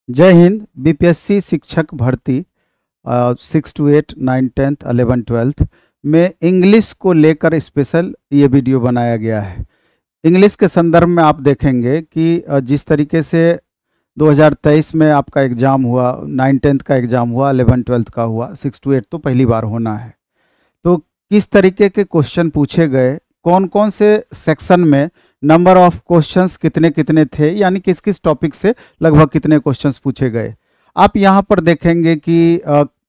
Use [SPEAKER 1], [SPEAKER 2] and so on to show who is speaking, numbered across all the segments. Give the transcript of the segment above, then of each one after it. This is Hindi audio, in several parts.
[SPEAKER 1] जय हिंद। बीपीएससी शिक्षक भर्ती 6 to 8, 9, 10th, 11, 12th में इंग्लिश को लेकर स्पेशल ये वीडियो बनाया गया है। इंग्लिश के संदर्भ में आप देखेंगे कि जिस तरीके से 2023 में आपका एग्ज़ाम हुआ, 9, 10th का एग्ज़ाम हुआ, 11, 12th का हुआ, 6 to 8 तो पहली बार होना है। तो किस तरीके के क्वेश्चन पूछे गए, कौन कौन से सेक्शन में नंबर ऑफ क्वेश्चंस कितने कितने थे, यानी किस किस टॉपिक से लगभग कितने क्वेश्चंस पूछे गए। आप यहाँ पर देखेंगे कि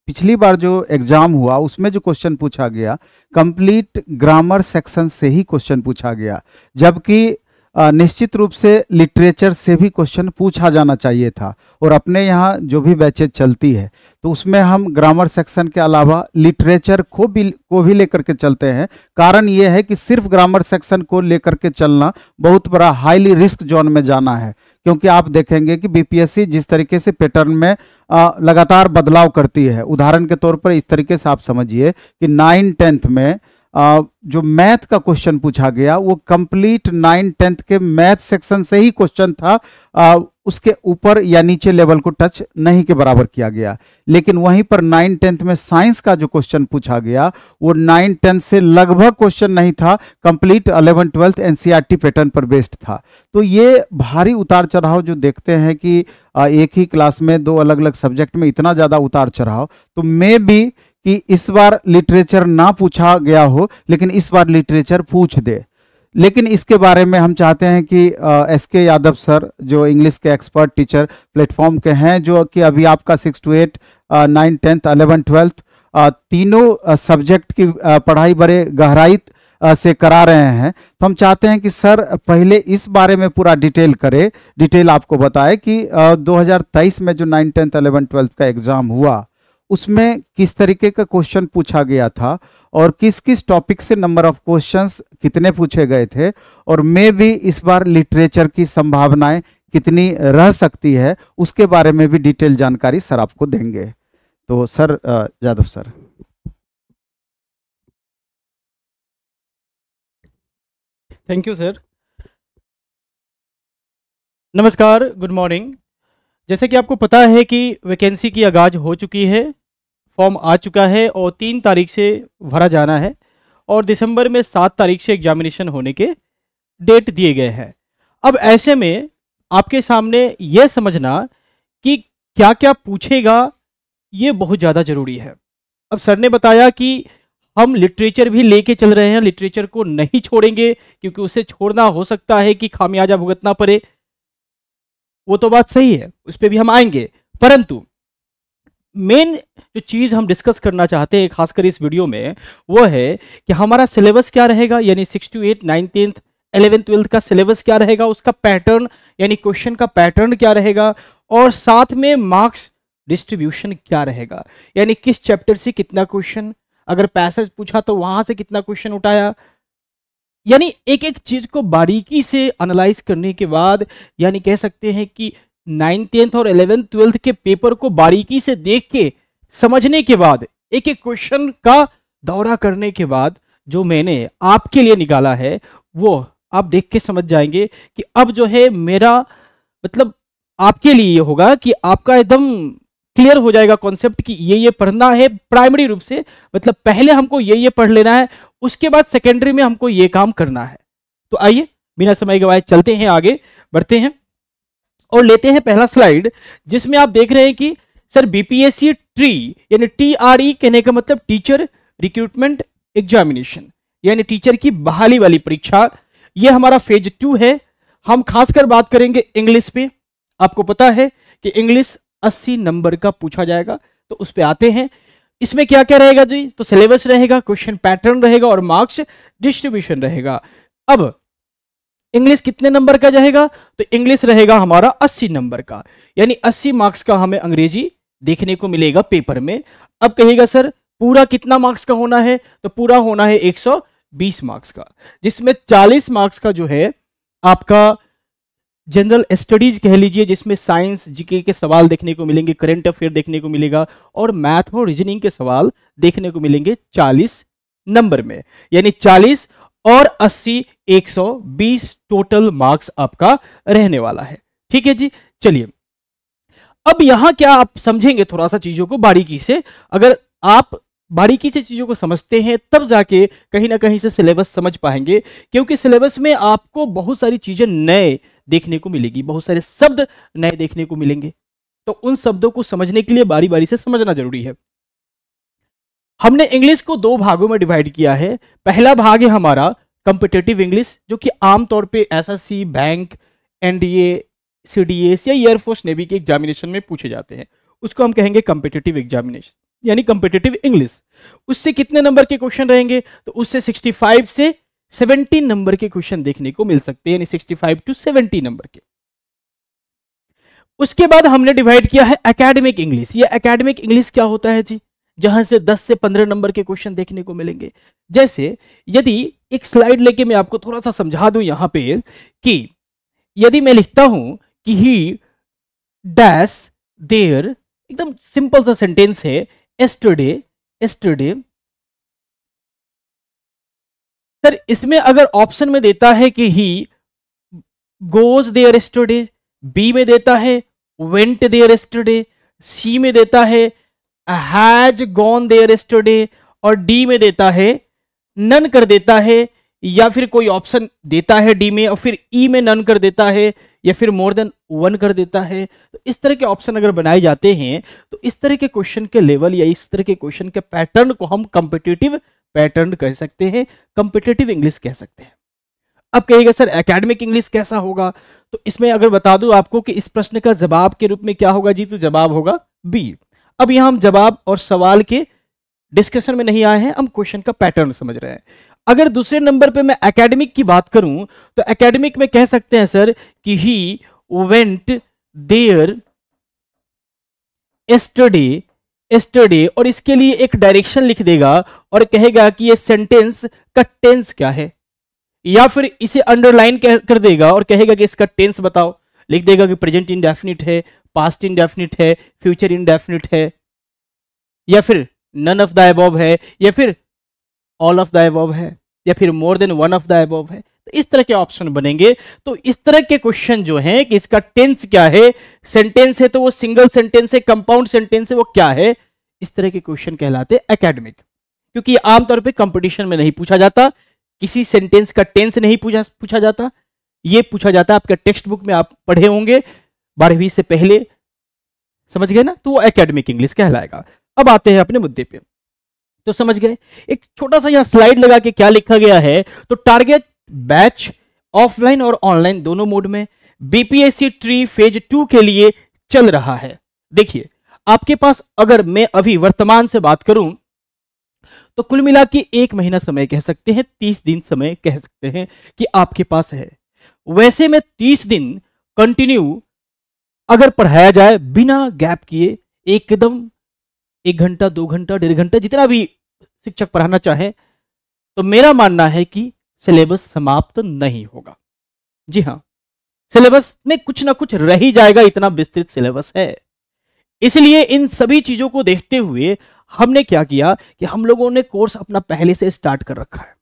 [SPEAKER 1] पिछली बार जो एग्ज़ाम हुआ उसमें जो क्वेश्चन पूछा गया कंप्लीट ग्रामर सेक्शन से ही क्वेश्चन पूछा गया, जबकि निश्चित रूप से लिटरेचर से भी क्वेश्चन पूछा जाना चाहिए था। और अपने यहाँ जो भी बैचेज चलती है तो उसमें हम ग्रामर सेक्शन के अलावा लिटरेचर को भी लेकर के चलते हैं। कारण ये है कि सिर्फ ग्रामर सेक्शन को लेकर के चलना बहुत बड़ा हाईली रिस्क जोन में जाना है, क्योंकि आप देखेंगे कि बीपीएससी जिस तरीके से पैटर्न में लगातार बदलाव करती है। उदाहरण के तौर पर इस तरीके से आप समझिए कि 9, 10th में जो मैथ का क्वेश्चन पूछा गया वो कंप्लीट 9, 10th के मैथ सेक्शन से ही क्वेश्चन था, उसके ऊपर या नीचे लेवल को टच नहीं के बराबर किया गया। लेकिन वहीं पर 9, 10th में साइंस का जो क्वेश्चन पूछा गया वो 9, 10 से लगभग क्वेश्चन नहीं था, कंप्लीट 11, 12th एनसीईआरटी पैटर्न पर बेस्ड था। तो ये भारी उतार चढ़ाव जो देखते हैं कि एक ही क्लास में दो अलग अलग सब्जेक्ट में इतना ज़्यादा उतार चढ़ाव, तो मे भी कि इस बार लिटरेचर ना पूछा गया हो लेकिन इस बार लिटरेचर पूछ दे। लेकिन इसके बारे में हम चाहते हैं कि एसके यादव सर जो इंग्लिश के एक्सपर्ट टीचर प्लेटफॉर्म के हैं, जो कि अभी आपका 6 to 8, 9, 10th, 11, 12th तीनों सब्जेक्ट की पढ़ाई बड़े गहराई से करा रहे हैं, तो हम चाहते हैं कि सर पहले इस बारे में पूरा डिटेल आपको बताए कि 2023 में जो 9, 10th, 11, 12th का एग्ज़ाम हुआ उसमें किस तरीके का क्वेश्चन पूछा गया था और किस किस टॉपिक से नंबर ऑफ क्वेश्चंस कितने पूछे गए थे, और मे भी इस बार लिटरेचर की संभावनाएं कितनी रह सकती है, उसके बारे में भी डिटेल जानकारी सर आपको देंगे। तो sir Yadav sir.
[SPEAKER 2] Thank you sir. नमस्कार, गुड मॉर्निंग। जैसे कि आपको पता है कि वैकेंसी की आगाज हो चुकी है, फॉर्म आ चुका है और 3 तारीख से भरा जाना है और दिसंबर में 7 तारीख से एग्जामिनेशन होने के डेट दिए गए हैं। अब ऐसे में आपके सामने यह समझना कि क्या क्या पूछेगा ये बहुत ज़्यादा ज़रूरी है। अब सर ने बताया कि हम लिटरेचर भी लेके चल रहे हैं, लिटरेचर को नहीं छोड़ेंगे क्योंकि उसे छोड़ना हो सकता है कि खामियाजा भुगतना पड़े। वो तो बात सही है, उस पर भी हम आएंगे, परंतु मेन जो चीज़ हम डिस्कस करना चाहते हैं खासकर इस वीडियो में वो है कि हमारा सिलेबस क्या रहेगा, यानी 6 to 8, 9, 10th, 11, 12th का सिलेबस क्या रहेगा, उसका पैटर्न यानी क्वेश्चन का पैटर्न क्या रहेगा, और साथ में मार्क्स डिस्ट्रीब्यूशन क्या रहेगा, यानी किस चैप्टर से कितना क्वेश्चन, अगर पैसेज पूछा तो वहां से कितना क्वेश्चन उठाया। यानी एक एक चीज को बारीकी से एनालाइज करने के बाद, यानी कह सकते हैं कि 9, 10th और 11, 12th के पेपर को बारीकी से देख के समझने के बाद, एक एक क्वेश्चन का दौरा करने के बाद जो मैंने आपके लिए निकाला है वो आप देख के समझ जाएंगे कि अब जो है मेरा मतलब आपके लिए ये होगा कि आपका एकदम क्लियर हो जाएगा कॉन्सेप्ट कि ये पढ़ना है प्राइमरी रूप से, मतलब पहले हमको ये पढ़ लेना है, उसके बाद सेकेंडरी में हमको ये काम करना है। तो आइए बिना समय गवाए चलते हैं, आगे बढ़ते हैं और लेते हैं पहला स्लाइड, जिसमें आप देख रहे हैं कि सर बीपीएससी ट्री यानी TRE कहने का मतलब टीचर रिक्रूटमेंट एग्जामिनेशन, यानी टीचर की बहाली वाली परीक्षा, ये हमारा फेज 2 है। हम खासकर बात करेंगे इंग्लिश पे। आपको पता है कि इंग्लिश 80 नंबर का पूछा जाएगा, तो उस पे आते हैं। इसमें क्या क्या रहेगा जी, तो सिलेबस रहेगा, क्वेश्चन पैटर्न रहेगा और मार्क्स डिस्ट्रीब्यूशन रहेगा। अब इंग्लिश कितने नंबर का जाएगा, तो इंग्लिश रहेगा हमारा 80 नंबर का, यानी 80 मार्क्स का हमें अंग्रेजी देखने को मिलेगा पेपर में। अब कहिएगा सर पूरा कितना मार्क्स का होना है, तो पूरा होना है 120 मार्क्स का, जिसमें 40 मार्क्स का जो है आपका जनरल स्टडीज कह लीजिए, जिसमें साइंस जीके के सवाल देखने को मिलेंगे, करंट अफेयर देखने को मिलेगा और मैथ और रीजनिंग के सवाल देखने को मिलेंगे 40 नंबर में, यानी 40 और 80 120 टोटल मार्क्स आपका रहने वाला है। ठीक है जी, चलिए अब यहां क्या आप समझेंगे थोड़ा सा चीजों को बारीकी से, अगर आप बारीकी से चीजों को समझते हैं तब जाके कहीं ना कहीं से सिलेबस समझ पाएंगे, क्योंकि सिलेबस में आपको बहुत सारी चीजें नए देखने को मिलेगी, बहुत सारे शब्द नए देखने को मिलेंगे, तो उन शब्दों को समझने के लिए बारी बारी से समझना जरूरी है। हमने इंग्लिश को दो भागों में डिवाइड किया है। पहला भाग है हमारा कॉम्पिटिटिव इंग्लिश, जो कि आमतौर पे एसएससी, बैंक, एनडीए, सीडीएस या एयरफोर्स नेवी के एग्जामिनेशन में पूछे जाते हैं। उसको हम कहेंगे कॉम्पिटिटिव एग्जामिनेशन यानी कॉम्पिटिटिव इंग्लिश। उससे कितने नंबर के क्वेश्चन रहेंगे, तो उससे 65 से 70 नंबर के क्वेश्चन देखने को मिल सकते हैं, यानी 65 to 70 नंबर के। उसके बाद हमने डिवाइड किया है एकेडमिक इंग्लिश। ये एकेडमिक इंग्लिश क्या होता है जी, जहां से 10 से 15 नंबर के क्वेश्चन देखने को मिलेंगे। जैसे यदि एक स्लाइड लेके मैं आपको थोड़ा सा समझा दूं यहां पे, कि यदि मैं लिखता हूं कि ही डैश देयर, एकदम सिंपल सा सेंटेंस है, एस्टरडे एस्टरडे। सर इसमें अगर ऑप्शन में देता है कि he goes there yesterday, B में देता है वेंट देयर एस्टरडे, सी में देता है हैज गॉन देयर एस्टरडे, और डी में देता है नन कर देता है, या फिर कोई ऑप्शन देता है डी में और फिर ई में नन कर देता है, या फिर मोर देन वन कर देता है। तो इस तरह के ऑप्शन अगर बनाए जाते हैं तो इस तरह के क्वेश्चन के लेवल या इस तरह के क्वेश्चन के पैटर्न को हम कॉम्पिटिटिव पैटर्न कह सकते हैं, कॉम्पिटिटिव इंग्लिश कह सकते हैं। अब कहिएगा सर एकेडमिक इंग्लिश कैसा होगा, तो इसमें अगर बता दूं आपको कि इस प्रश्न का जवाब के रूप में क्या होगा जी, तो जवाब होगा बी। अब यहां हम जवाब और सवाल के डिस्कशन में नहीं आए हैं, हम क्वेश्चन का पैटर्न समझ रहे हैं। अगर दूसरे नंबर पे मैं एकेडमिक की बात करूं तो एकेडमिक में कह सकते हैं सर कि he went there yesterday yesterday, और इसके लिए एक डायरेक्शन लिख देगा और कहेगा कि ये सेंटेंस का टेंस क्या है, या फिर इसे अंडरलाइन कर देगा और कहेगा कि इसका टेंस बताओ। लिख देगा कि प्रेजेंट इंडेफिनिट है, पास्ट इंडेफिनिट है, फ्यूचर इंडेफिनिट है, या फिर नन ऑफ द अबव है, या फिर ऑल ऑफ द अबव है, या फिर more than one of the above है। तो इस तरह के ऑप्शन बनेंगे। तो इस तरह के क्वेश्चन जो हैं कि इसका टेंस क्या है, सेंटेंस है तो वो सिंगल सेंटेंस है, कंपाउंड सेंटेंस है वो क्या है, इस तरह के क्वेश्चन कहलाते एकेडमिक। क्योंकि आमतौर पे कंपटीशन में नहीं पूछा जाता, किसी सेंटेंस का टेंस नहीं पूछा जाता, ये पूछा जाता है आपके टेक्स्ट बुक में आप पढ़े होंगे 12वीं से पहले, समझ गए ना, तो वो एकेडमिक इंग्लिश कहलाएगा। अब आते हैं अपने मुद्दे पे, तो समझ गए। एक छोटा सा यहां स्लाइड लगा के क्या लिखा गया है, तो टारगेट बैच ऑफलाइन और ऑनलाइन दोनों मोड में बीपीएससी ट्री फेज 2 के लिए चल रहा है। देखिए आपके पास, अगर मैं अभी वर्तमान से बात करूं तो कुल मिला के 1 महीना समय कह सकते हैं, 30 दिन समय कह सकते हैं कि आपके पास है। वैसे में 30 दिन कंटिन्यू अगर पढ़ाया जाए बिना गैप किए, एकदम 1 घंटा 2 घंटा 1.5 घंटा जितना भी शिक्षक पढ़ाना चाहे, तो मेरा मानना है कि सिलेबस समाप्त नहीं होगा। जी हाँ, सिलेबस में कुछ ना कुछ रह ही जाएगा, इतना विस्तृत सिलेबस है। इसलिए इन सभी चीजों को देखते हुए हमने क्या किया कि हम लोगों ने कोर्स अपना पहले से स्टार्ट कर रखा है,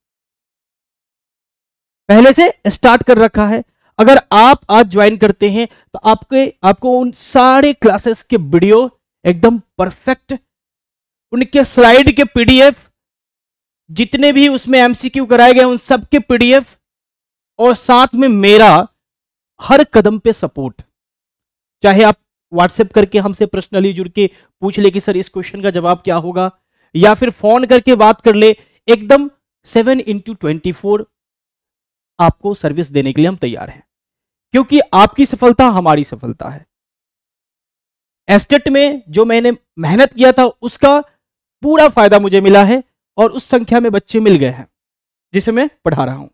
[SPEAKER 2] पहले से स्टार्ट कर रखा है। अगर आप आज ज्वाइन करते हैं तो आपको उन सारे क्लासेस के वीडियो एकदम परफेक्ट, उनके स्लाइड के पीडीएफ, जितने भी उसमें एमसीक्यू कराए गए उन सब के पीडीएफ, और साथ में मेरा हर कदम पे सपोर्ट। चाहे आप व्हाट्सएप करके हमसे पर्सनली जुड़ के पूछ ले कि सर इस क्वेश्चन का जवाब क्या होगा, या फिर फोन करके बात कर ले, एकदम 7/24 आपको सर्विस देने के लिए हम तैयार हैं, क्योंकि आपकी सफलता हमारी सफलता है। एस्टेट में जो मैंने मेहनत किया था उसका पूरा फायदा मुझे मिला है, और उस संख्या में बच्चे मिल गए हैं जिसे मैं पढ़ा रहा हूं।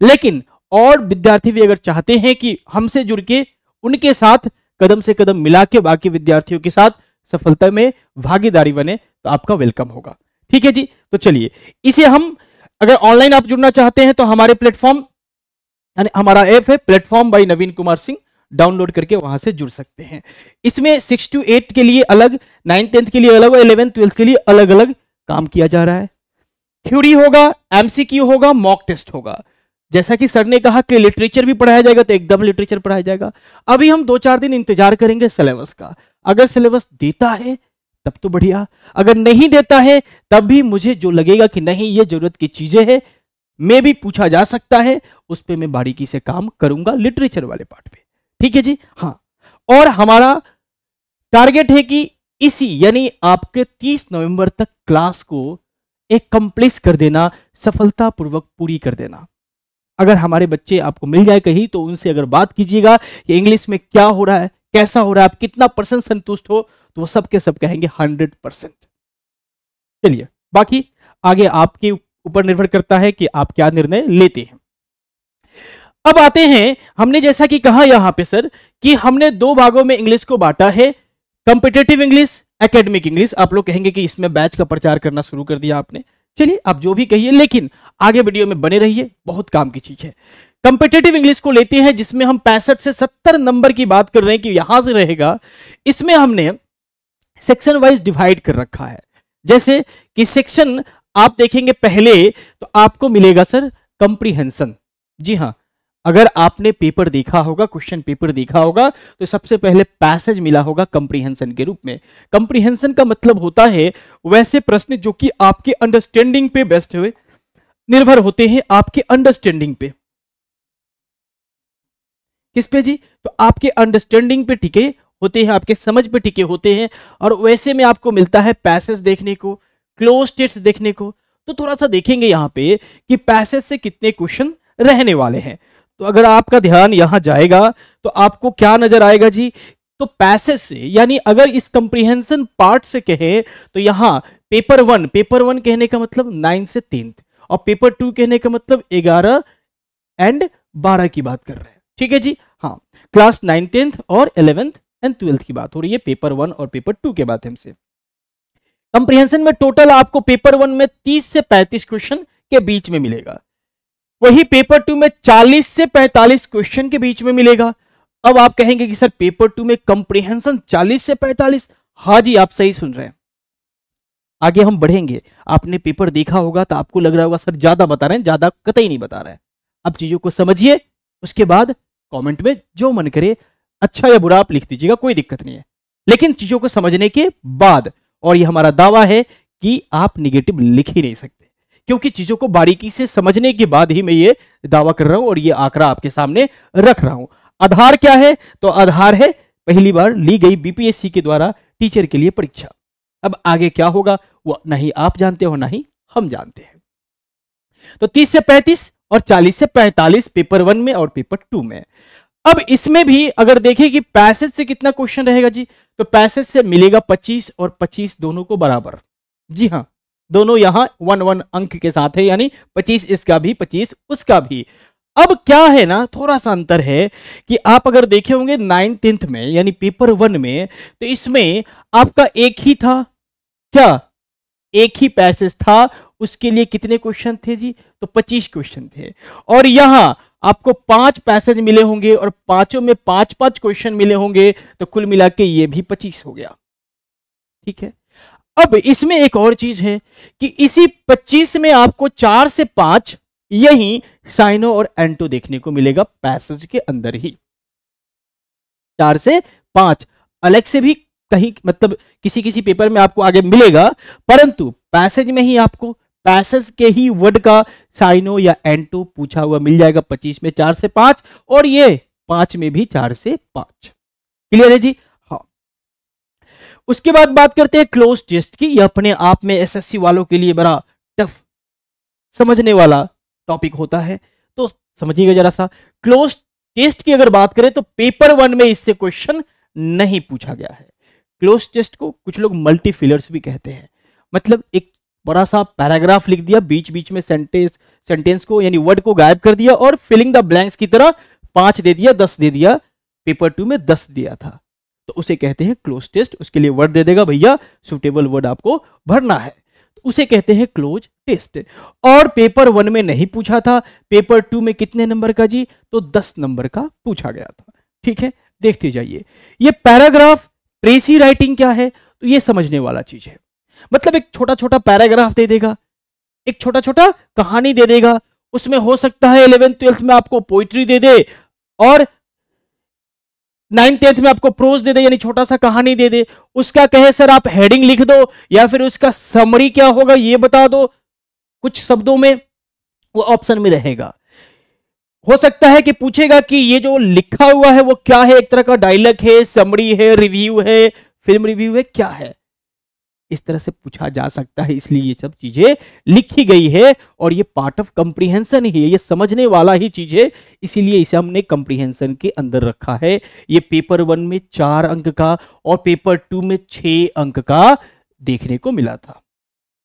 [SPEAKER 2] लेकिन और विद्यार्थी भी अगर चाहते हैं कि हमसे जुड़ के उनके साथ कदम से कदम मिला के बाकी विद्यार्थियों के साथ सफलता में भागीदारी बने, तो आपका वेलकम होगा। ठीक है जी, तो चलिए इसे हम, अगर ऑनलाइन आप जुड़ना चाहते हैं तो हमारे प्लेटफॉर्म, यानी हमारा ऐप है प्लेटफॉर्म बाय नवीन कुमार सिंह, डाउनलोड करके वहां से जुड़ सकते हैं। इसमें 6 to 8 के लिए अलग, 9th 10th के लिए अलग, और 11th 12th के लिए अलग अलग काम किया जा रहा है। थ्योरी होगा, एमसीक्यू होगा, मॉक टेस्ट होगा। जैसा कि सर ने कहा कि लिटरेचर भी पढ़ाया जाएगा, तो एकदम लिटरेचर पढ़ाया जाएगा। अभी हम 2-4 दिन इंतजार करेंगे सिलेबस का। अगर सिलेबस देता है तब तो बढ़िया, अगर नहीं देता है तब भी मुझे जो लगेगा कि नहीं ये जरूरत की चीजें हैं, मैं भी पूछा जा सकता है, उस पर मैं बारीकी से काम करूंगा लिटरेचर वाले पार्ट पे। ठीक है जी, हाँ। और हमारा टारगेट है कि इसी यानी आपके 30 नवंबर तक क्लास को एक कंप्लीट कर देना, सफलतापूर्वक पूरी कर देना। अगर हमारे बच्चे आपको मिल जाए कहीं तो उनसे अगर बात कीजिएगा कि इंग्लिश में क्या हो रहा है, कैसा हो रहा है, आप कितना % संतुष्ट हो, तो वो सब के सब कहेंगे 100%। चलिए, बाकी आगे आपके ऊपर निर्भर करता है कि आप क्या निर्णय लेते हैं। अब आते हैं, हमने जैसा कि कहा यहां पे सर कि हमने 2 भागों में इंग्लिश को बांटा है, कॉम्पिटिटिव इंग्लिश, एकेडमिक इंग्लिश। आप लोग कहेंगे कि इसमें बैच का प्रचार करना शुरू कर दिया आपने। चलिए, आप जो भी कहिए, लेकिन आगे वीडियो में बने रहिए, बहुत काम की चीज है। कॉम्पिटिटिव इंग्लिश को लेते हैं जिसमें हम 65 से 70 नंबर की बात कर रहे हैं कि यहां से रहेगा। इसमें हमने सेक्शन वाइज डिवाइड कर रखा है। जैसे कि सेक्शन आप देखेंगे पहले तो आपको मिलेगा सर कंप्रीहेंशन। जी हां, अगर आपने पेपर देखा होगा, क्वेश्चन पेपर देखा होगा, तो सबसे पहले पैसेज मिला होगा कंप्रीहेंशन के रूप में। कंप्रीहेंशन का मतलब होता है वैसे प्रश्न जो कि आपके अंडरस्टैंडिंग पे बेस्ड हुए निर्भर होते हैं, आपके अंडरस्टैंडिंग पे। किस पे जी? तो आपके अंडरस्टैंडिंग पे टिके होते हैं, आपके समझ पे टिके होते हैं, और वैसे में आपको मिलता है पैसेज देखने को, क्लोज टेक्स्ट देखने को। तो थोड़ा सा देखेंगे यहां पे कि पैसेज से कितने क्वेश्चन रहने वाले हैं। तो अगर आपका ध्यान यहां जाएगा तो आपको क्या नजर आएगा जी? तो पैसेज से, यानी अगर इस कंप्रीहेंशन पार्ट से कहें तो यहां पेपर 1 कहने का मतलब 9 से 10, और पेपर 2 कहने का मतलब 11 एंड 12 की बात कर रहे हैं। ठीक है जी, हाँ। क्लास 9, 10th और 11th एंड 12th की बात हो रही है, पेपर 1 और पेपर 2 के माध्यम से। कंप्रीहेंशन में टोटल आपको पेपर 1 में 30 से 35 क्वेश्चन के बीच में मिलेगा, वही पेपर 2 में 40 से 45 क्वेश्चन के बीच में मिलेगा। अब आप कहेंगे कि सर पेपर 2 में कंप्रीहेंशन 40 से 45? हाँ जी, आप सही सुन रहे हैं। आगे हम बढ़ेंगे, आपने पेपर देखा होगा तो आपको लग रहा होगा सर ज्यादा बता रहे हैं, ज्यादा कतई नहीं बता रहे हैं। अब चीजों को समझिए, उसके बाद कमेंट में जो मन करे अच्छा या बुरा आप लिख दीजिएगा, कोई दिक्कत नहीं है। लेकिन चीजों को समझने के बाद, और ये हमारा दावा है कि आप निगेटिव लिख ही नहीं सकते, क्योंकि चीजों को बारीकी से समझने के बाद ही मैं ये दावा कर रहा हूं और ये आंकड़ा आपके सामने रख रहा हूं। आधार क्या है? तो आधार है पहली बार ली गई बीपीएससी के द्वारा टीचर के लिए परीक्षा। अब आगे क्या होगा वो ना ही आप जानते हो ना ही हम जानते हैं। तो 30 से 35 और 40 से 45 पेपर 1 में और पेपर 2 में। अब इसमें भी अगर देखें कि पैसेज से कितना क्वेश्चन रहेगा जी, तो पैसेज से मिलेगा 25 और 25 दोनों को बराबर। जी हां, दोनों यहां 1-1 अंक के साथ है, यानी 25 इसका भी 25 उसका भी। अब क्या है ना, थोड़ा सा अंतर है कि आप अगर देखे होंगे 9, 10th में यानी पेपर 1 में, तो इसमें आपका एक ही था, क्या एक ही पैसेज था, उसके लिए कितने क्वेश्चन थे जी? तो 25 क्वेश्चन थे। और यहां आपको 5 पैसेज मिले होंगे और पांचों में 5-5 क्वेश्चन मिले होंगे, तो कुल मिला के ये भी 25 हो गया। ठीक है, अब इसमें एक और चीज है कि इसी 25 में आपको 4 से 5 यही साइनो और एंटो देखने को मिलेगा पैसेज के अंदर ही। 4 से 5 अलग से भी कहीं मतलब किसी किसी पेपर में आपको आगे मिलेगा, परंतु पैसेज में ही आपको पैसेज के ही वर्ड का साइनो या एंटो पूछा हुआ मिल जाएगा 25 में 4 से 5, और ये 5 में भी 4 से 5। क्लियर है जी? हाँ। उसके बाद बात करते हैं क्लोज टेस्ट की। यह अपने आप में एसएससी वालों के लिए बड़ा टफ समझने वाला टॉपिक होता है, तो समझिएगा जरा सा। क्लोज टेस्ट की अगर बात करें तो पेपर 1 में इससे क्वेश्चन नहीं पूछा गया है। क्लोज टेस्ट को कुछ लोग मल्टी फिलर्स भी कहते हैं, मतलब एक बड़ा सा पैराग्राफ लिख दिया, बीच बीच में सेंटेंस को यानी वर्ड को गायब कर दिया और फिलिंग द ब्लैंक्स की तरह 5 दे दिया, 10 दे दिया। पेपर 2 में 10 दिया था, तो उसे कहते हैं क्लोज टेस्ट। उसके लिए वर्ड दे देगा, भैया सुटेबल वर्ड आपको भरना है, तो उसे कहते हैं क्लोज टेस्ट। और पेपर 1 में नहीं पूछा था, पेपर 2 में कितने नंबर का जी? तो 10 नंबर का पूछा गया था। ठीक है, देखते जाइए। ये पैराग्राफ ट्रेसी राइटिंग क्या है, तो ये समझने वाला चीज है। मतलब एक छोटा छोटा पैराग्राफ दे देगा, एक छोटा छोटा कहानी दे देगा, उसमें हो सकता है 11th 12th में आपको पोइट्री दे दे और 9th 10th में आपको प्रोज दे दे, यानी छोटा सा कहानी दे दे। उसका कहे सर आप हेडिंग लिख दो या फिर उसका समरी क्या होगा ये बता दो, कुछ शब्दों में वो ऑप्शन में रहेगा। हो सकता है कि पूछेगा कि ये जो लिखा हुआ है वो क्या है, एक तरह का डायलॉग है, समरी है, रिव्यू है, फिल्म रिव्यू है, क्या है, इस तरह से पूछा जा सकता है। इसलिए ये सब चीजें लिखी गई है और ये पार्ट ऑफ कंप्रीहेंशन ही है, ये समझने वाला ही चीज है, इसीलिए इसे हमने कंप्रीहेंशन के अंदर रखा है। ये पेपर 1 में 4 अंक का और पेपर 2 में 6 अंक का देखने को मिला था।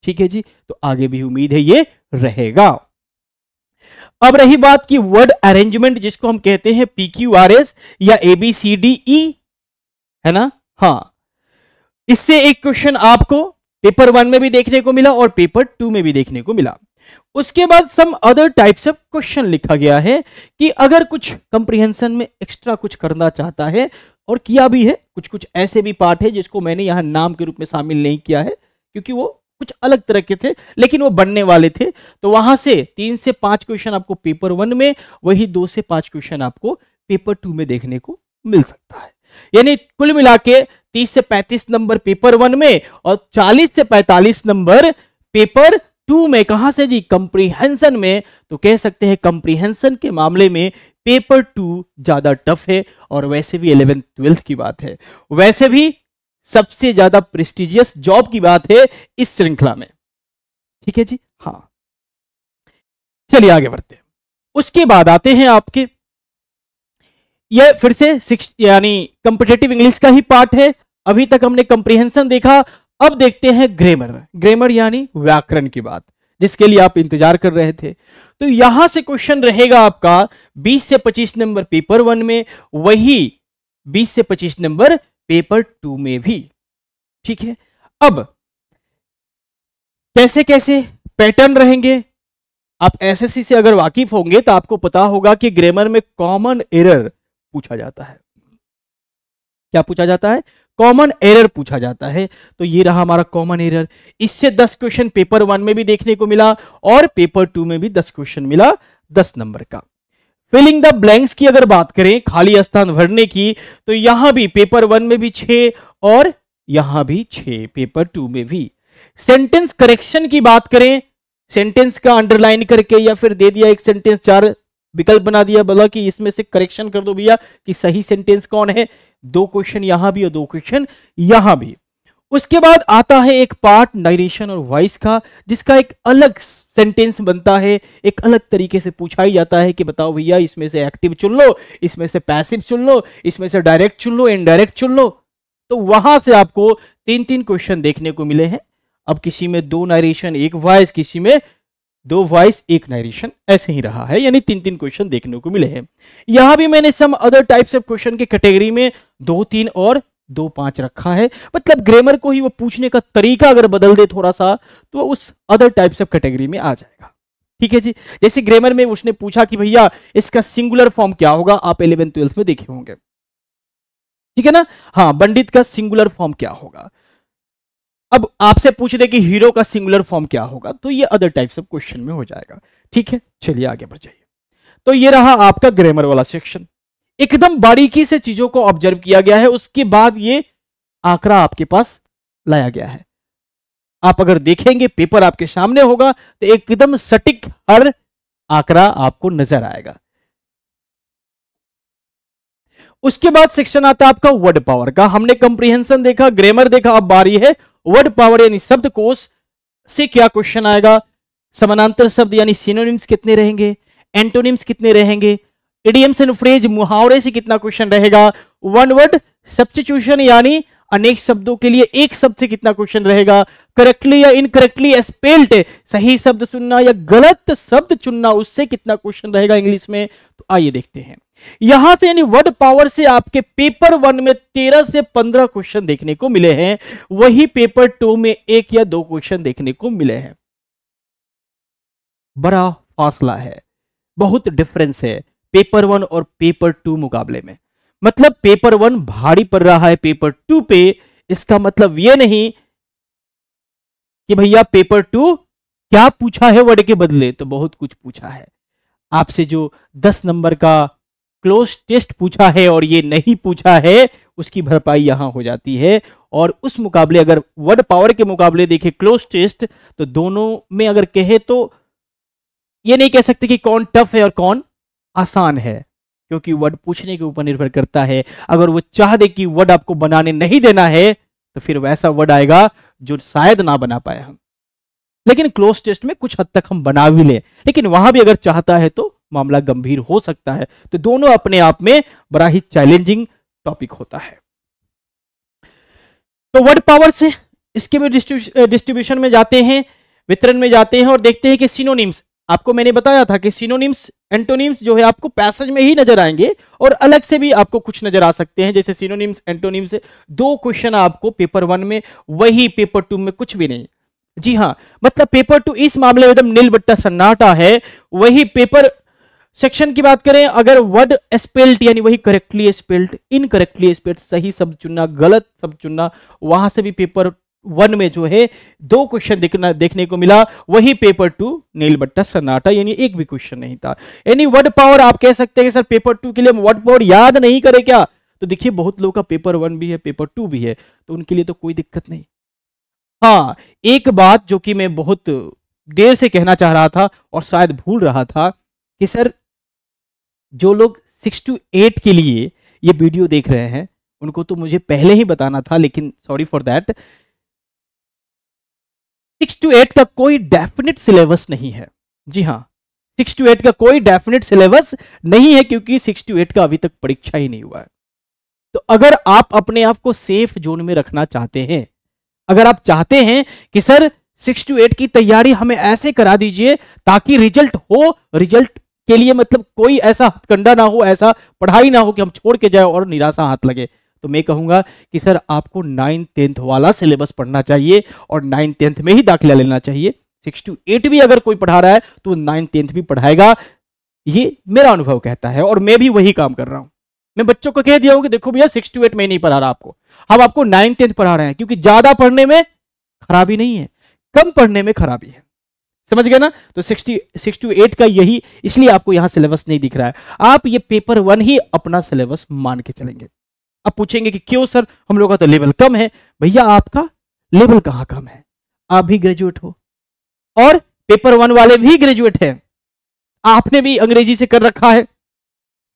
[SPEAKER 2] ठीक है जी, तो आगे भी उम्मीद है ये रहेगा। अब रही बात की वर्ड अरेंजमेंट, जिसको हम कहते हैं PQRS या ABCDE, है ना। हाँ, इससे एक क्वेश्चन आपको पेपर 1 में भी देखने को मिला और पेपर 2 में भी देखने को मिला। उसके बाद some other types of question लिखा गया है कि अगर कुछ कंप्रीहेंशन में एक्स्ट्रा कुछ करना चाहता है, और किया भी है, कुछ कुछ ऐसे भी पार्ट है जिसको मैंने यहां नाम के रूप में शामिल नहीं किया है क्योंकि वो कुछ अलग तरह के थे लेकिन वो बनने वाले थे। तो वहां से 3 से 5 क्वेश्चन आपको पेपर 1 में, वही 2 से 5 क्वेश्चन आपको पेपर 2 में देखने को मिल सकता है। यानी कुल मिला के 30 से 35 नंबर पेपर 1 में और 40 से 45 नंबर पेपर 2 में। कहां से जी? कंप्रीहेंशन में। तो कह सकते हैं कंप्रीहेंशन के मामले में पेपर 2 ज्यादा टफ है, और वैसे भी 11th 12th की बात है, वैसे भी सबसे ज्यादा प्रेस्टिजियस जॉब की बात है इस श्रृंखला में। ठीक है जी, हाँ, चलिए आगे बढ़ते हैं। उसके बाद आते हैं आपके, यह फिर से 6 यानी कॉम्पिटिटिव इंग्लिश का ही पार्ट है। अभी तक हमने कंप्रीहेंशन देखा, अब देखते हैं ग्रामर। ग्रामर यानी व्याकरण की बात, जिसके लिए आप इंतजार कर रहे थे। तो यहां से क्वेश्चन रहेगा आपका 20 से 25 नंबर पेपर 1 में, वही 20 से 25 नंबर पेपर 2 में भी। ठीक है, अब कैसे कैसे पैटर्न रहेंगे, आप एसएससी से अगर वाकिफ होंगे तो आपको पता होगा कि ग्रामर में कॉमन एरर पूछा जाता है। क्या पूछा जाता है? कॉमन एरर पूछा जाता है। तो ये रहा हमारा कॉमन एरर। इससे 10 क्वेश्चन पेपर 1 में भी देखने को मिला और पेपर 2 में भी 10 क्वेश्चन मिला 10 नंबर का। फिलिंग द ब्लैंक्स की अगर बात करें, खाली स्थान भरने की, तो यहां भी पेपर 1 में भी 6 और यहां भी 6 पेपर 2 में भी। सेंटेंस करेक्शन की बात करें, सेंटेंस का अंडरलाइन करके या फिर दे दिया एक सेंटेंस, 4 विकल्प बना दिया, बोला कि इसमें से करेक्शन कर दो भैया कि सही सेंटेंस कौन है। 2 क्वेश्चन यहां भी और 2 क्वेश्चन यहां भी। उसके बाद आता है एक पार्ट नरेशन और वॉइस का, जिसका एक अलग सेंटेंस बनता है, एक अलग तरीके से पूछा ही जाता है कि बताओ भैया इसमें से एक्टिव चुन लो, इसमें से पैसिव चुन लो, इसमें से डायरेक्ट चुन लो, इनडायरेक्ट चुन लो। तो वहां से आपको 3-3 क्वेश्चन देखने को मिले हैं। अब किसी में 2 नरेशन 1 वॉइस, किसी में 2 वॉइस 1 नरेशन, ऐसे ही रहा है, यानी 3-3 क्वेश्चन देखने को मिले हैं। यहां भी मैंने some other types of question के कैटेगरी में 2-3 और 2-5 रखा है। मतलब ग्रामर को ही वो पूछने का तरीका अगर बदल दे थोड़ा सा, तो उस अदर टाइप्स ऑफ कैटेगरी में आ जाएगा। ठीक है जी, जैसे ग्रामर में उसने पूछा कि भैया इसका सिंगुलर फॉर्म क्या होगा, आप 11th 12th में देखे होंगे, ठीक है ना। हाँ, पंडित का सिंगुलर फॉर्म क्या होगा। अब आपसे पूछ दे कि हीरो का सिंगुलर फॉर्म क्या होगा, तो ये अदर टाइप्स ऑफ क्वेश्चन में हो जाएगा। ठीक है, चलिए आगे बढ़ जाइए। तो ये रहा आपका ग्रामर वाला सेक्शन, एकदम बारीकी से चीजों को ऑब्जर्व किया गया है। उसके बाद ये आंकड़ा आपके पास लाया गया है। आप अगर देखेंगे, पेपर आपके सामने होगा तो एकदम सटीक हर आंकड़ा आपको नजर आएगा। उसके बाद सेक्शन आता है आपका वर्ड पावर का। हमने कंप्रीहेंशन देखा, ग्रामर देखा, अब बारी है वर्ड पावर यानी शब्दकोश से क्या क्वेश्चन आएगा। समानांतर शब्द यानी सिनोनिम्स कितने रहेंगे, एंटोनिम्स कितने रहेंगे, इडियम्स एंड फ्रेज मुहावरे से कितना क्वेश्चन रहेगा, वन वर्ड सब्स्टिट्यूशन यानी अनेक शब्दों के लिए एक शब्द से कितना क्वेश्चन रहेगा, करेक्टली या इनकरेक्टली स्पेल्ड सही शब्द चुनना या गलत शब्द चुनना, उससे कितना क्वेश्चन रहेगा इंग्लिश में। तो आइए देखते हैं। यहां से यानी वर्ड पावर से आपके पेपर 1 में 13 से 15 क्वेश्चन देखने को मिले हैं, वही पेपर 2 में 1 या 2 क्वेश्चन देखने को मिले हैं। बड़ा फासला है, बहुत डिफरेंस है पेपर 1 और पेपर 2 मुकाबले में। मतलब पेपर 1 भारी पड़ रहा है पेपर 2 पे। इसका मतलब यह नहीं कि भैया पेपर 2 क्या पूछा है वर्ड के बदले, तो बहुत कुछ पूछा है। आपसे जो 10 नंबर का क्लोज टेस्ट पूछा है और ये नहीं पूछा है, उसकी भरपाई यहां हो जाती है। और उस मुकाबले अगर वर्ड पावर के मुकाबले देखें क्लोज टेस्ट, तो दोनों में अगर कहे तो ये नहीं कह सकते कि कौन टफ है और कौन आसान है, क्योंकि वर्ड पूछने के ऊपर निर्भर करता है। अगर वो चाह दे कि वर्ड आपको बनाने नहीं देना है, तो फिर वैसा वर्ड आएगा जो शायद ना बना पाए हम। लेकिन क्लोज टेस्ट में कुछ हद तक हम बना भी ले, लेकिन वहां भी अगर चाहता है तो मामला गंभीर हो सकता है। तो दोनों अपने आप में बड़ा ही चैलेंजिंग टॉपिक होता है। तो वर्ड पावर से इसके में डिस्ट्रीब्यूशन में जाते हैं, वितरण में जाते हैं और देखते हैं कि सिनोनिम्स। आपको मैंने बताया था कि सिनोनिम्स एंटोनिम्स जो है आपको पैसेज में ही नजर आएंगे और अलग से भी आपको कुछ नजर आ सकते हैं, जैसे सिनोनिम्स एंटोनिम्स। 2 क्वेश्चन आपको पेपर 1 में, वही पेपर 2 में कुछ भी नहीं। जी हाँ, मतलब पेपर 2 इस मामले में एकदम नील बट्टा सन्नाटा है। वही पेपर सेक्शन की बात करें, अगर वर्ड स्पेल्ड यानी वही करेक्टली स्पेल्ड, इनकरेक्टली स्पेल्ड, सही शब्द चुनना, गलत शब्द चुनना, वहां से भी पेपर 1 में जो है 2 क्वेश्चन देखने को मिला। वही पेपर 2 नील बट्टा सन्नाटा, यानी एक भी क्वेश्चन नहीं था। यानी वर्ड पावर आप कह सकते हैं सर पेपर 2 के लिए वर्ड पावर याद नहीं करे क्या? तो देखिए बहुत लोगों का पेपर 1 भी है, पेपर 2 भी है, तो उनके लिए तो कोई दिक्कत नहीं। हाँ, एक बात जो कि मैं बहुत देर से कहना चाह रहा था और शायद भूल रहा था कि सर जो लोग 6 to 8 के लिए ये वीडियो देख रहे हैं उनको तो मुझे पहले ही बताना था, लेकिन सॉरी फॉर दैट। 6 to 8 का कोई डेफिनेट सिलेबस नहीं है। जी हाँ, 6 to 8 का कोई डेफिनेट सिलेबस नहीं है, क्योंकि 6 to 8 का अभी तक परीक्षा ही नहीं हुआ है। तो अगर आप अपने आप को सेफ जोन में रखना चाहते हैं, अगर आप चाहते हैं कि सर 6 to 8 की तैयारी हमें ऐसे करा दीजिए ताकि रिजल्ट हो, रिजल्ट के लिए मतलब कोई ऐसा हथकंडा ना हो, ऐसा पढ़ाई ना हो कि हम छोड़ के जाए और निराशा हाथ लगे, तो मैं कहूंगा कि सर आपको 9th 10th वाला सिलेबस पढ़ना चाहिए और 9th 10th में ही दाखिला लेना चाहिए। 6 to 8 भी अगर कोई पढ़ा रहा है तो 9th 10th भी पढ़ाएगा, ये मेरा अनुभव कहता है और मैं भी वही काम कर रहा हूं। मैं बच्चों को कह दिया हूं कि देखो भैया 6 to 8 में नहीं पढ़ा रहा आपको, हम आपको 9th 10th पढ़ा रहे हैं, क्योंकि ज्यादा पढ़ने में खराबी नहीं है, कम पढ़ने में खराबी है। समझ गए ना? तो 6 to 8 का यही, इसलिए आपको यहां सिलेबस नहीं दिख रहा है। आप ये पेपर 1 ही अपना सिलेबस मान के चलेंगे। अब पूछेंगे कि क्यों सर, हम लोग का तो लेवल कम है। भैया आपका लेवल कहां कम है? आप भी ग्रेजुएट हो और पेपर 1 वाले भी ग्रेजुएट हैं। आपने भी अंग्रेजी से कर रखा है,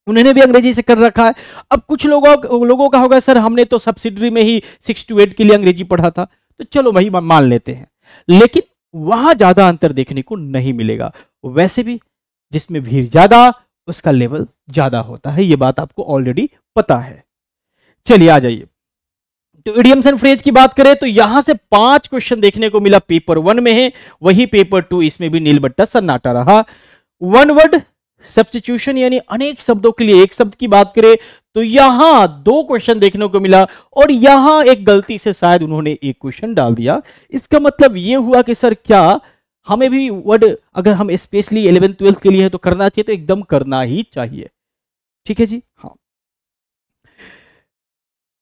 [SPEAKER 2] उन्होंने भी अंग्रेजी से कर रखा है। अब कुछ लोगों का होगा सर हमने तो सब्सिडरी में ही 6 to 8 के लिए अंग्रेजी पढ़ा था, तो चलो भाई मान लेते हैं, लेकिन वहां ज्यादा अंतर देखने को नहीं मिलेगा। वैसे भी जिसमें भीड़ ज्यादा उसका लेवल ज्यादा होता है, यह बात आपको ऑलरेडी पता है। चलिए आ जाइए, तो इडियम्स एंड फ्रेज की बात करें तो यहां से 5 क्वेश्चन देखने को मिला, पेपर 1 में है, वही पेपर 2 इसमें भी नील बट्टा सन्नाटा रहा। 1 वर्ड सब्स्टिट्यूशन यानी अनेक शब्दों के लिए एक शब्द की बात करें तो यहां 2 क्वेश्चन देखने को मिला और यहां एक गलती से शायद उन्होंने एक क्वेश्चन डाल दिया। इसका मतलब यह हुआ कि सर क्या हमें भी वर्ड, अगर हम स्पेशली 11th 12th के लिए है तो करना चाहिए, तो एकदम करना ही चाहिए। ठीक है जी। हाँ,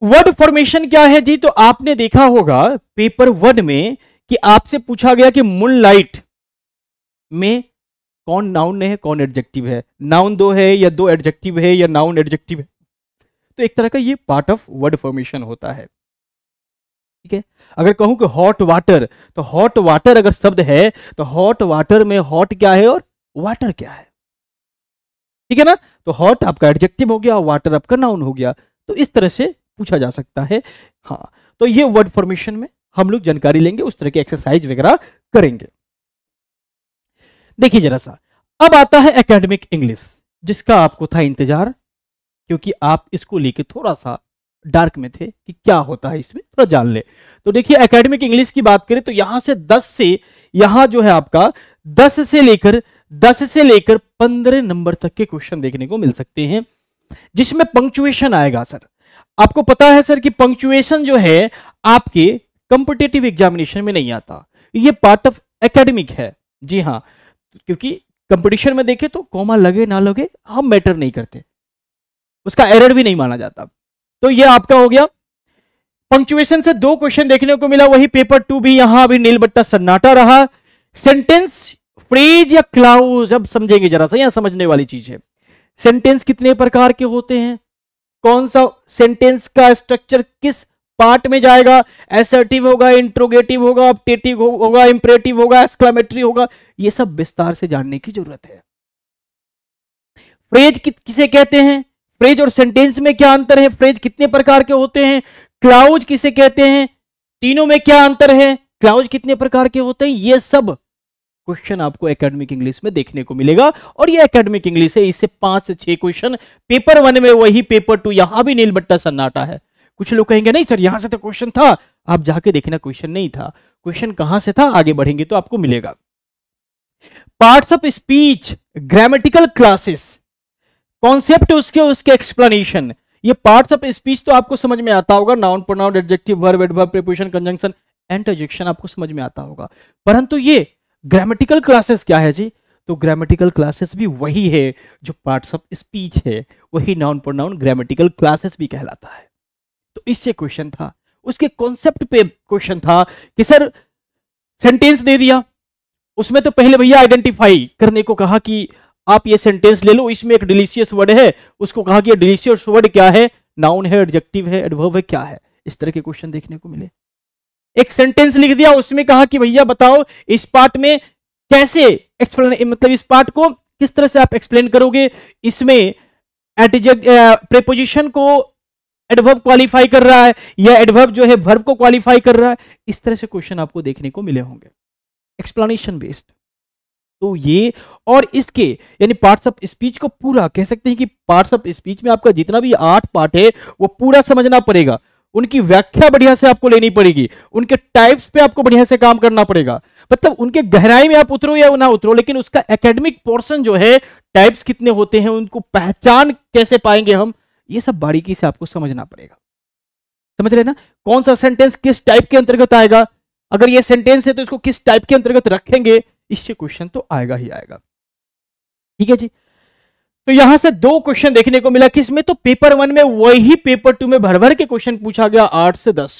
[SPEAKER 2] वर्ड फॉर्मेशन क्या है जी? तो आपने देखा होगा पेपर 1 में कि आपसे पूछा गया कि मूनलाइट में कौन नाउन है कौन एडजेक्टिव है, नाउन 2 है या 2 एडजेक्टिव है या नाउन एडजेक्टिव है। तो एक तरह का ये पार्ट ऑफ वर्ड फॉर्मेशन होता है। ठीक है, अगर कहूं कि हॉट वाटर, तो हॉट वाटर अगर शब्द है तो हॉट वाटर में हॉट क्या है और वाटर क्या है। ठीक है ना? तो हॉट आपका एडजेक्टिव हो गया, वाटर आपका नाउन हो गया। तो इस तरह से पूछा जा सकता है। हाँ, तो ये वर्ड फॉर्मेशन में हम लोग जानकारी लेंगे, उस तरह की एक्सरसाइज वगैरह करेंगे। देखिए जरा सा, अब आता है एकेडमिक इंग्लिश, जिसका आपको था इंतजार, क्योंकि आप इसको लेके थोड़ा सा डार्क में थे कि क्या होता है इसमें, थोड़ा जान ले। तो देखिए एकेडमिक इंग्लिश की बात करें तो यहां से 10 से यहां जो है आपका 10 से लेकर 15 नंबर तक के क्वेश्चन देखने को मिल सकते हैं, जिसमें पंक्चुएशन आएगा। सर आपको पता है सर कि पंक्चुएशन जो है आपके कॉम्पिटिटिव एग्जामिनेशन में नहीं आता, ये पार्ट ऑफ एकेडमिक है। जी हाँ, क्योंकि कंपटीशन में देखें तो कॉमा लगे ना लगे हम मैटर नहीं करते, उसका एरर भी नहीं माना जाता। तो ये आपका हो गया। पंक्चुएशन से 2 क्वेश्चन देखने को मिला, वही पेपर 2 भी यहां भी नील बट्टा सन्नाटा रहा। सेंटेंस फ्रेज या क्लाउज, अब समझेंगे जरा सा, यहां समझने वाली चीज है। सेंटेंस कितने प्रकार के होते हैं, कौन सा सेंटेंस का स्ट्रक्चर किस पार्ट में जाएगा, एसर्टिव होगा, इंट्रोगेटिव होगा, ऑप्टेटिव होगा, इंपरेटिव होगा, एक्सक्लेमेटरी होगा, ये सब विस्तार से जानने की जरूरत है। फ्रेज किसे कहते हैं, फ्रेज और सेंटेंस में क्या अंतर है, फ्रेज कितने प्रकार के होते हैं, क्लाउज किसे कहते हैं, तीनों में क्या अंतर है, क्लाउज कितने प्रकार के होते हैं, ये सब क्वेश्चन आपको एकेडमिक इंग्लिश में देखने को मिलेगा। और ये एकेडमिक इंग्लिश है, इससे 5 से 6 क्वेश्चन पेपर 1 में, वही पेपर 2 यहां भी नील बट्टा सन्नाटा है। कुछ लोग कहेंगे नहीं सर यहां से तो क्वेश्चन था, आप जाके देखना क्वेश्चन नहीं था। क्वेश्चन कहां से था, आगे बढ़ेंगे तो आपको मिलेगा। Parts of speech, grammatical classes, concept उसके एक्सप्लेनेशन। ये पार्ट्स ऑफ स्पीच तो आपको समझ में आता होगा, noun, pronoun, adjective, verb, adverb, preposition, conjunction, interjection आपको समझ में आता होगा। परंतु ये ग्रामेटिकल क्लासेस क्या है जी, तो ग्रामेटिकल क्लासेस भी वही है जो पार्ट्स ऑफ स्पीच है, वही नाउन, प्रोनाउन, ग्रामेटिकल क्लासेस भी कहलाता है। तो इससे क्वेश्चन था, उसके कॉन्सेप्ट पे क्वेश्चन था कि सर सेंटेंस दे दिया, उसमें तो पहले भैया आइडेंटिफाई करने को कहा कि आप ये सेंटेंस ले लो, इसमें एक डिलीशियस वर्ड है, उसको कहा कि ये डिलीशियस वर्ड क्या है, नाउन है, एडजेक्टिव है, एडवर्ब है, क्या है। इस तरह के क्वेश्चन देखने को मिले। एक सेंटेंस लिख दिया, उसमें कहा कि भैया बताओ इस पार्ट में कैसे एक्सप्लेन, मतलब इस पार्ट को किस तरह से आप एक्सप्लेन करोगे, इसमें प्रीपोजिशन को एडवर्ब क्वालिफाई कर रहा है या एडवर्ब जो है वर्ब को क्वालिफाई कर रहा है। इस तरह से क्वेश्चन आपको देखने को मिले होंगे एक्सप्लेनेशन बेस्ड। तो ये और इसके यानी पार्ट्स ऑफ स्पीच को पूरा कह सकते हैं कि पार्ट्स ऑफ स्पीच में आपका जितना भी 8 पार्ट है वो पूरा समझना पड़ेगा, उनकी व्याख्या बढ़िया से आपको लेनी पड़ेगी, उनके टाइप्स पे आपको बढ़िया से काम करना पड़ेगा। मतलब उनके गहराई में आप उतरो या ना उतरो, लेकिन उसका एकेडमिक पोर्शन जो है, टाइप्स कितने होते हैं, उनको पहचान कैसे पाएंगे हम, ये सब बारीकी से आपको समझना पड़ेगा। समझ रहे ना, कौन सा सेंटेंस किस टाइप के अंतर्गत आएगा, अगर ये सेंटेंस है तो इसको किस टाइप के अंतर्गत रखेंगे, इससे क्वेश्चन तो आएगा ही आएगा। ठीक है जी। तो यहां से 2 क्वेश्चन देखने को मिला, किसमें तो पेपर 1 में, वही पेपर 2 में भर भर के क्वेश्चन पूछा गया 8 से 10।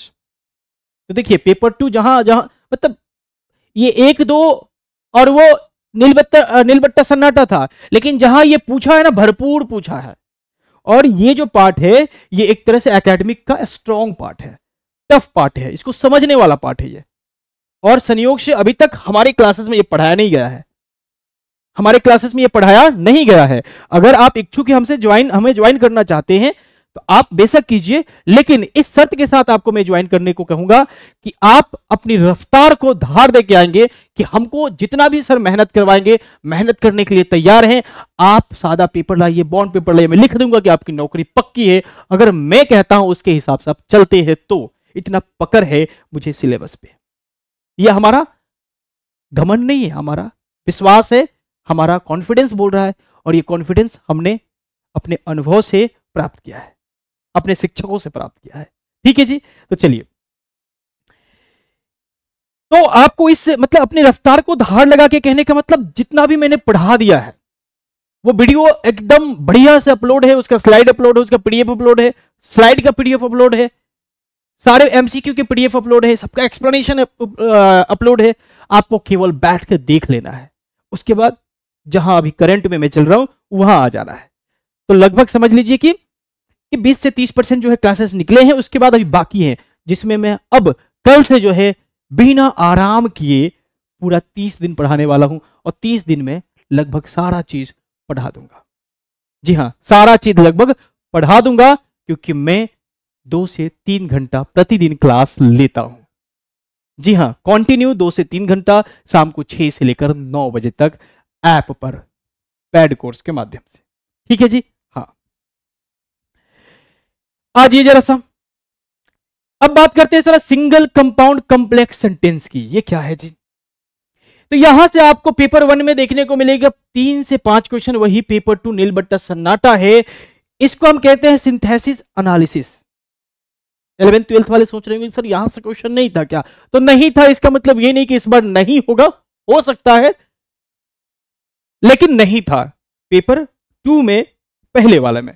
[SPEAKER 2] तो देखिए पेपर 2 जहां जहां मतलब ये 1 2 और वो नीलबट्टा सन्नाटा था, लेकिन जहां ये पूछा है ना भरपूर पूछा है। और ये जो पार्ट है ये एक तरह से एकेडमिक का स्ट्रॉन्ग पार्ट है, टफ पार्ट है, इसको समझने वाला पार्ट है ये। और संयोग से अभी तक हमारे क्लासेस में ये पढ़ाया नहीं गया है, हमारे क्लासेस में ये पढ़ाया नहीं गया है। अगर आप इच्छुक हमें ज्वाइन करना चाहते हैं तो आप बेशक कीजिए, लेकिन इस शर्त के साथ आपको मैं ज्वाइन करने को कहूंगा कि आप अपनी रफ्तार को धार दे के आएंगे कि हमको जितना भी सर मेहनत करवाएंगे, मेहनत करने के लिए तैयार हैं। आप सादा पेपर लाइए, बॉन्ड पेपर लाइए, मैं लिख दूंगा कि आपकी नौकरी पक्की है अगर मैं कहता हूं उसके हिसाब से आप चलते हैं तो। इतना पकड़ है मुझे सिलेबस पे, यह हमारा घमंड नहीं है, हमारा विश्वास है, हमारा कॉन्फिडेंस बोल रहा है। और ये कॉन्फिडेंस हमने अपने अनुभव से प्राप्त किया है, अपने शिक्षकों से प्राप्त किया है। ठीक है जी। तो चलिए, तो आपको इस मतलब अपनी रफ्तार को धार लगा के कहने का मतलब जितना भी मैंने पढ़ा दिया है वो वीडियो एकदम बढ़िया से अपलोड है, उसका स्लाइड अपलोड है, उसका पीडीएफ अपलोड है, स्लाइड का पीडीएफ अपलोड है, सारे एमसीक्यू के पीडीएफ अपलोड है, सबका एक्सप्लेनेशन अपलोड है। आपको केवल बैठ के देख लेना है, उसके बाद जहां अभी करंट में मैं चल रहा हूं वहां आ जाना है। तो लगभग समझ लीजिए कि 20 से 30% जो है क्लासेस निकले हैं, उसके बाद अभी बाकी हैं, जिसमें मैं अब कल से जो है बिना आराम किए पूरा 30 दिन पढ़ाने वाला हूं और 30 दिन में लगभग सारा चीज पढ़ा दूंगा। जी हां, सारा चीज लगभग पढ़ा दूंगा, क्योंकि मैं 2 से 3 घंटा प्रतिदिन क्लास लेता हूं। जी हां, कंटिन्यू 2 से 3 घंटा, शाम को 6 से लेकर 9 बजे तक ऐप पर पेड कोर्स के माध्यम से। ठीक है जी। हाँ, आज ये जरा सा अब बात करते हैं जरा सिंगल कंपाउंड कॉम्प्लेक्स सेंटेंस की। ये क्या है जी? तो यहां से आपको पेपर 1 में देखने को मिलेगा 3 से 5 क्वेश्चन, वही पेपर 2 नीलबट्टा सन्नाटा है। इसको हम कहते हैं सिंथेसिस एनालिसिस। 11th 12th वाले सोच रहे होंगे सर यहां से क्वेश्चन नहीं था क्या? तो नहीं था, इसका मतलब ये नहीं कि इस बार नहीं होगा, हो सकता है, लेकिन नहीं था पेपर 2 में, पहले वाले में।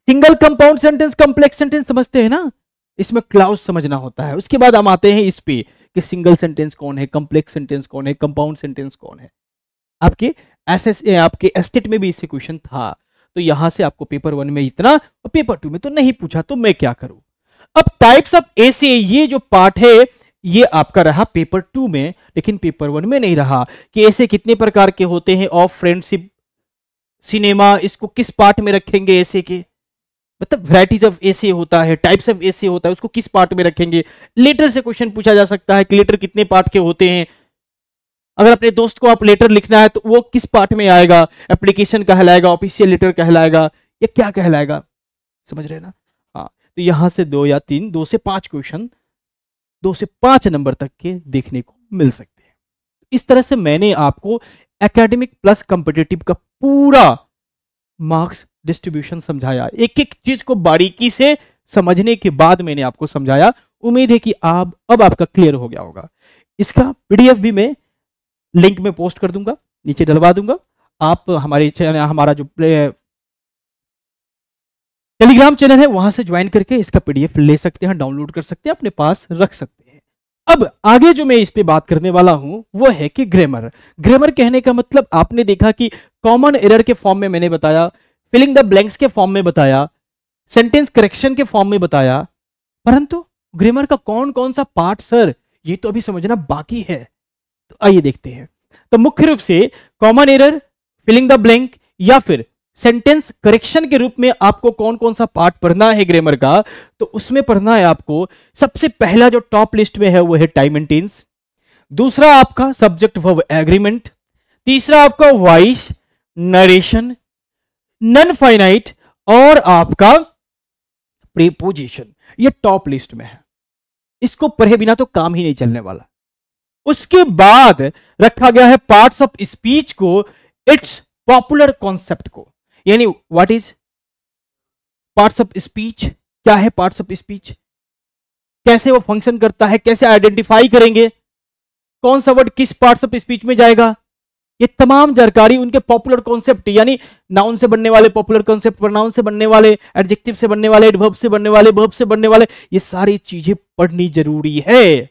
[SPEAKER 2] Single compound sentence, complex sentence समझते हैं ना, इसमें क्लाउज समझना होता है। उसके बाद हम आते हैं इस पे कि सिंगल सेंटेंस कौन है, कॉम्प्लेक्स सेंटेंस कौन है, कंपाउंड सेंटेंस कौन है। आपके आपके एस्टेट में भी इससे क्वेश्चन था, तो यहां से आपको पेपर 1 में इतना और पेपर 2 में तो नहीं पूछा, तो मैं क्या करूं। अब टाइप्स ऑफ एसे, ये जो पार्ट है ये आपका रहा पेपर 2 में, लेकिन पेपर 1 में नहीं रहा कि ऐसे कितने प्रकार के होते हैं, ऑफ फ्रेंडशिप, सिनेमा, इसको किस पार्ट में रखेंगे ऐसे के, मतलब वैराइटीज ऑफ एसे होता है, टाइप्स ऑफ एसे होता है, उसको किस पार्ट में रखेंगे। लेटर से क्वेश्चन पूछा जा सकता है कि लेटर कितने पार्ट के होते हैं, अगर अपने दोस्त को आप लेटर लिखना है तो वो किस पार्ट में आएगा, एप्लीकेशन कहलाएगा, ऑफिशियल लेटर कहलाएगा, या क्या कहलाएगा, समझ रहे ना। हाँ, तो यहां से 2 या 3, 2 से 5 क्वेश्चन 2 से 5 नंबर तक के देखने को मिल सकते हैं। इस तरह से मैंने आपको एकेडमिक प्लस कॉम्पिटिटिव का पूरा मार्क्स डिस्ट्रीब्यूशन समझाया, एक एक चीज को बारीकी से समझने के बाद मैंने आपको समझाया। उम्मीद है कि आप अब आपका क्लियर हो गया होगा। इसका पीडीएफ भी मैं लिंक में पोस्ट कर दूंगा, नीचे डलवा दूंगा। आप हमारे चैनल, हमारा जो टेलीग्राम चैनल है वहां से ज्वाइन करके इसका पीडीएफ ले सकते हैं, डाउनलोड कर सकते हैं, अपने पास रख सकते हैं। अब आगे जो मैं इस पे बात करने वाला हूं वो है कि ग्रामर। ग्रामर कहने का मतलब आपने देखा कि कॉमन एरर के फॉर्म में मैंने बताया, फिलिंग द ब्लैंक्स के फॉर्म में बताया, सेंटेंस करेक्शन के फॉर्म में बताया, परंतु ग्रामर का कौन कौन सा पार्ट सर, ये तो अभी समझना बाकी है। तो आइए देखते हैं। तो मुख्य रूप से common error, filling the blank या फिर सेंटेंस करेक्शन के रूप में आपको कौन कौन सा पार्ट पढ़ना है ग्रामर का, तो उसमें पढ़ना है आपको सबसे पहला जो टॉप लिस्ट में है वो है टाइम एंड टेंस, दूसरा आपका सब्जेक्ट वर्ब एग्रीमेंट, तीसरा आपका वॉइस, नरेशन, नॉन फाइनाइट और आपका प्रीपोजिशन। ये टॉप लिस्ट में है, इसको पढ़े बिना तो काम ही नहीं चलने वाला। उसके बाद रखा गया है पार्ट्स ऑफ स्पीच को, इट्स पॉपुलर कॉन्सेप्ट को, यानी what is parts of speech, क्या है पार्ट्स ऑफ स्पीच, कैसे वो फंक्शन करता है, कैसे आइडेंटिफाई करेंगे, कौन सा वर्ड किस पार्ट्स ऑफ स्पीच में जाएगा, ये तमाम जानकारी, उनके पॉपुलर कॉन्सेप्ट, यानी नाउन से बनने वाले पॉपुलर कॉन्सेप्ट, प्रोनाउन से बनने वाले, एडजेक्टिव से बनने वाले, एडवर्ब से बनने वाले, वर्ब से बनने वाले, ये सारी चीजें पढ़नी जरूरी है।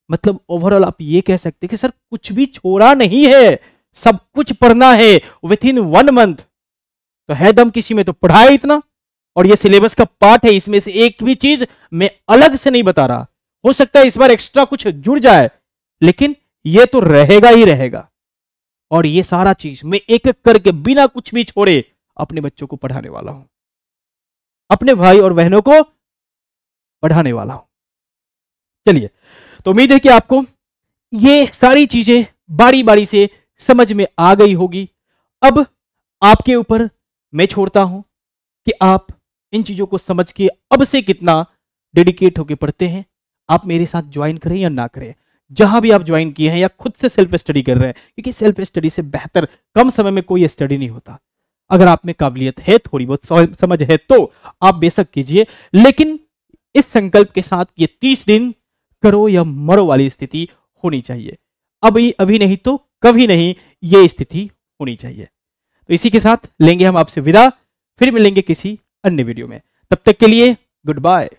[SPEAKER 2] मतलब ओवरऑल आप ये कह सकते हैं कि सर कुछ भी छोड़ा नहीं है, सब कुछ पढ़ना है विथ इन 1 मंथ। तो है दम किसी में तो पढ़ाए इतना, और ये सिलेबस का पार्ट है, इसमें से एक भी चीज मैं अलग से नहीं बता रहा। हो सकता है इस बार एक्स्ट्रा कुछ जुड़ जाए, लेकिन ये तो रहेगा ही रहेगा। और ये सारा चीज मैं एक एक करके बिना कुछ भी छोड़े अपने बच्चों को पढ़ाने वाला हूं, अपने भाई और बहनों को पढ़ाने वाला हूं। चलिए, तो उम्मीद है कि आपको ये सारी चीजें बारी बारी से समझ में आ गई होगी। अब आपके ऊपर मैं छोड़ता हूं कि आप इन चीजों को समझ के अब से कितना डेडिकेट होकर पढ़ते हैं। आप मेरे साथ ज्वाइन करें या ना करें, जहां भी आप ज्वाइन किए हैं या खुद से सेल्फ स्टडी कर रहे हैं, क्योंकि सेल्फ स्टडी से बेहतर कम समय में कोई स्टडी नहीं होता। अगर आप में काबिलियत है, थोड़ी बहुत समझ है, तो आप बेशक कीजिए, लेकिन इस संकल्प के साथ ये 30 दिन करो या मरो वाली स्थिति होनी चाहिए। अभी नहीं तो कभी नहीं ये स्थिति होनी चाहिए। तो इसी के साथ लेंगे हम आपसे विदा, फिर मिलेंगे किसी अन्य वीडियो में। तब तक के लिए गुड बाय।